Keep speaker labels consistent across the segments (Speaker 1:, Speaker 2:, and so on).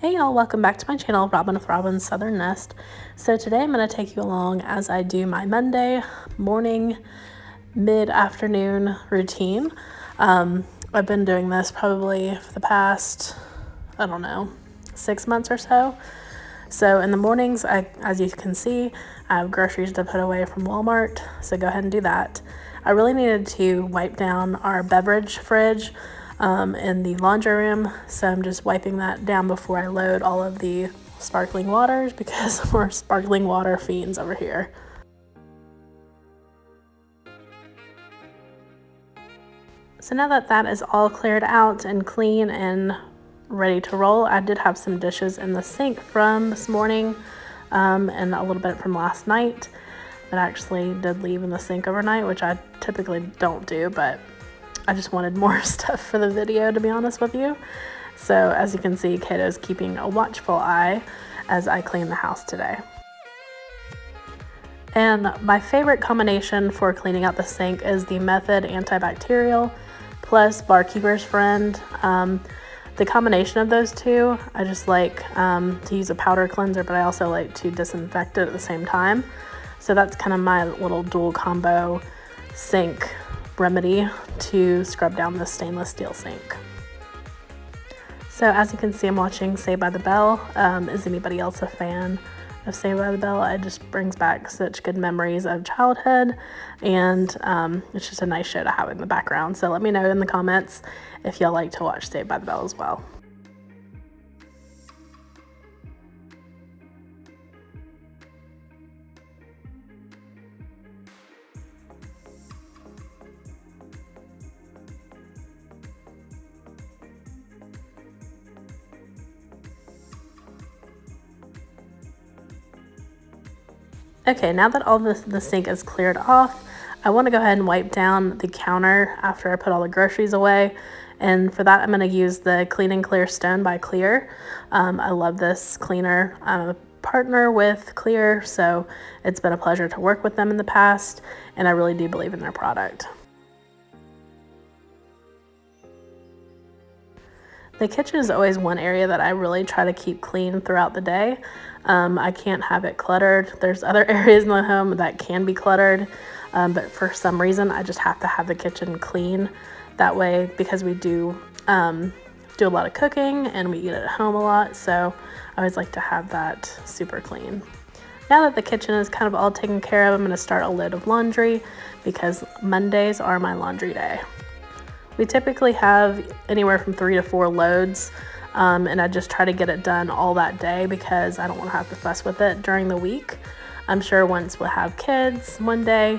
Speaker 1: Hey y'all, welcome back to my channel, Robyn with Robyn's Southern Nest. So today I'm going to take you along as I do my Monday morning, mid-afternoon routine. I've been doing this probably for the past, 6 months or so. So in the mornings, as you can see, I have groceries to put away from Walmart, so go ahead and do that. I really needed to wipe down our beverage fridge in the laundry room, so I'm just wiping that down before I load all of the sparkling waters because we're sparkling water fiends over here. So now that that is all cleared out and clean and ready to roll, I did have some dishes in the sink from this morning and a little bit from last night that I actually did leave in the sink overnight, which I typically don't do, but I just wanted more stuff for the video, to be honest with you. So as you can see, Kato's keeping a watchful eye as I clean the house today. And my favorite combination for cleaning out the sink is the Method antibacterial plus Barkeepers Friend. The combination of those two, I just like to use a powder cleanser, but I also like to disinfect it at the same time. So that's kind of my little dual combo sink remedy to scrub down the stainless steel sink. So as you can see, I'm watching Saved by the Bell. Is anybody else a fan of Saved by the Bell? It just brings back such good memories of childhood, and it's just a nice show to have in the background. So let me know in the comments if y'all like to watch Saved by the Bell as well. Okay, now that all the sink is cleared off, I want to go ahead and wipe down the counter after I put all the groceries away. And for that, I'm going to use the Clean and Clear Stone by Clear. I love this cleaner. I'm a partner with Clear, so it's been a pleasure to work with them in the past, and I really do believe in their product. The kitchen is always one area that I really try to keep clean throughout the day. I can't have it cluttered. There's other areas in the home that can be cluttered, but for some reason I just have to have the kitchen clean. That way, because we do a lot of cooking and we eat at home a lot, so I always like to have that super clean. Now that the kitchen is kind of all taken care of, I'm going to start a load of laundry because Mondays are my laundry day. We typically have anywhere from 3 to 4 loads, and I just try to get it done all that day because I don't want to have to fuss with it during the week. I'm sure once we'll have kids one day,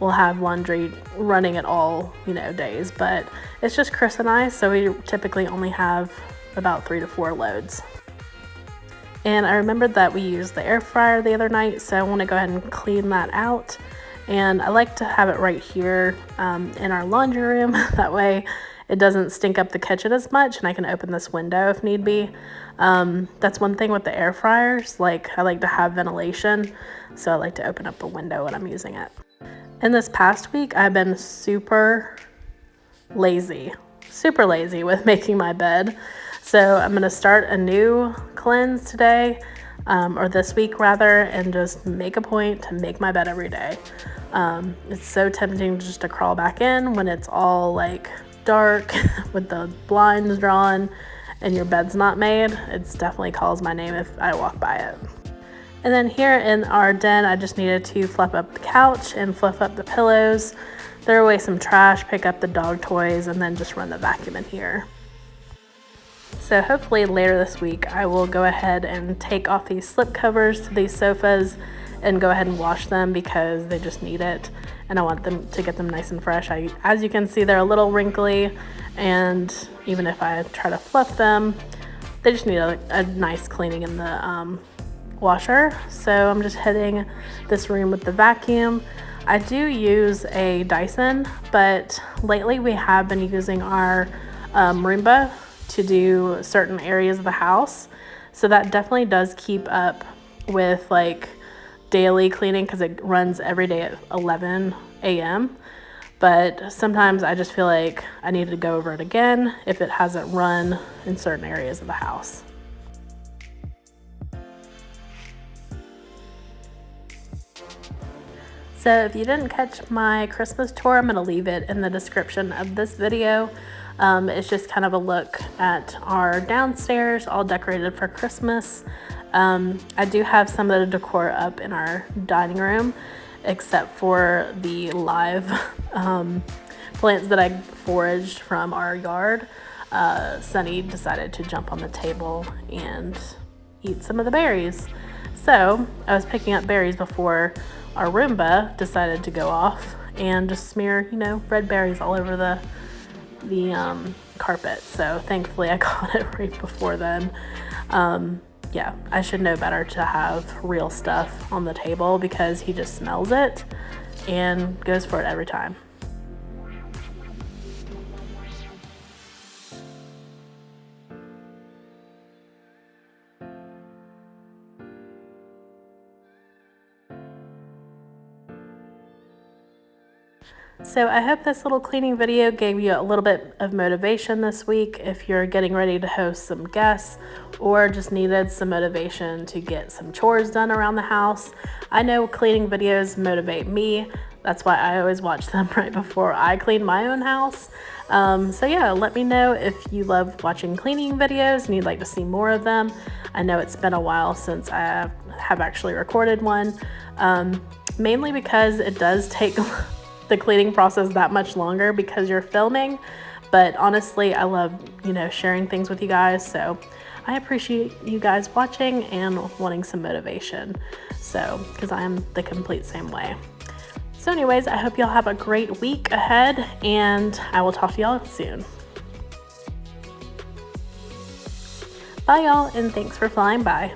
Speaker 1: we'll have laundry running at all, days, but it's just Chris and I, so we typically only have about 3 to 4 loads. And I remembered that we used the air fryer the other night, so I want to go ahead and clean that out. And I like to have it right here in our laundry room. That way it doesn't stink up the kitchen as much, and I can open this window if need be. That's one thing with the air fryers. Like, I like to have ventilation, so I like to open up a window when I'm using it. In this past week, I've been super lazy with making my bed. So I'm going to start a new cleanse today, or this week rather, and just make a point to make my bed every day. It's so tempting just to crawl back in when it's all like dark with the blinds drawn and your bed's not made. It definitely calls my name if I walk by it. And then here in our den, I just needed to fluff up the couch and fluff up the pillows, throw away some trash, pick up the dog toys, and then just run the vacuum in here. So hopefully later this week, I will go ahead and take off these slip covers to these sofas and go ahead and wash them because they just need it, and I want them to get them nice and fresh. As you can see, they're a little wrinkly, and even if I try to fluff them, they just need a nice cleaning in the washer. So I'm just hitting this room with the vacuum. I do use a Dyson, but lately we have been using our Roomba to do certain areas of the house, so that definitely does keep up with like daily cleaning because it runs every day at 11 a.m. But sometimes I just feel like I need to go over it again if it hasn't run in certain areas of the house. So if you didn't catch my Christmas tour, I'm going to leave it in the description of this video. It's just kind of a look at our downstairs, all decorated for Christmas. I do have some of the decor up in our dining room, except for the live plants that I foraged from our yard. Sunny decided to jump on the table and eat some of the berries. So I was picking up berries before our Roomba decided to go off and just smear, red berries all over the carpet. So thankfully I caught it right before then. Yeah, I should know better to have real stuff on the table because he just smells it and goes for it every time. So I hope this little cleaning video gave you a little bit of motivation this week if you're getting ready to host some guests or just needed some motivation to get some chores done around the house. I know cleaning videos motivate me. That's why I always watch them right before I clean my own house. So yeah, let me know if you love watching cleaning videos and you'd like to see more of them. I know it's been a while since I have actually recorded one, mainly because it does take the cleaning process that much longer because you're filming. But honestly, I love, sharing things with you guys. So I appreciate you guys watching and wanting some motivation. So, because I am the complete same way. So anyways, I hope y'all have a great week ahead and I will talk to y'all soon. Bye y'all, and thanks for flying by.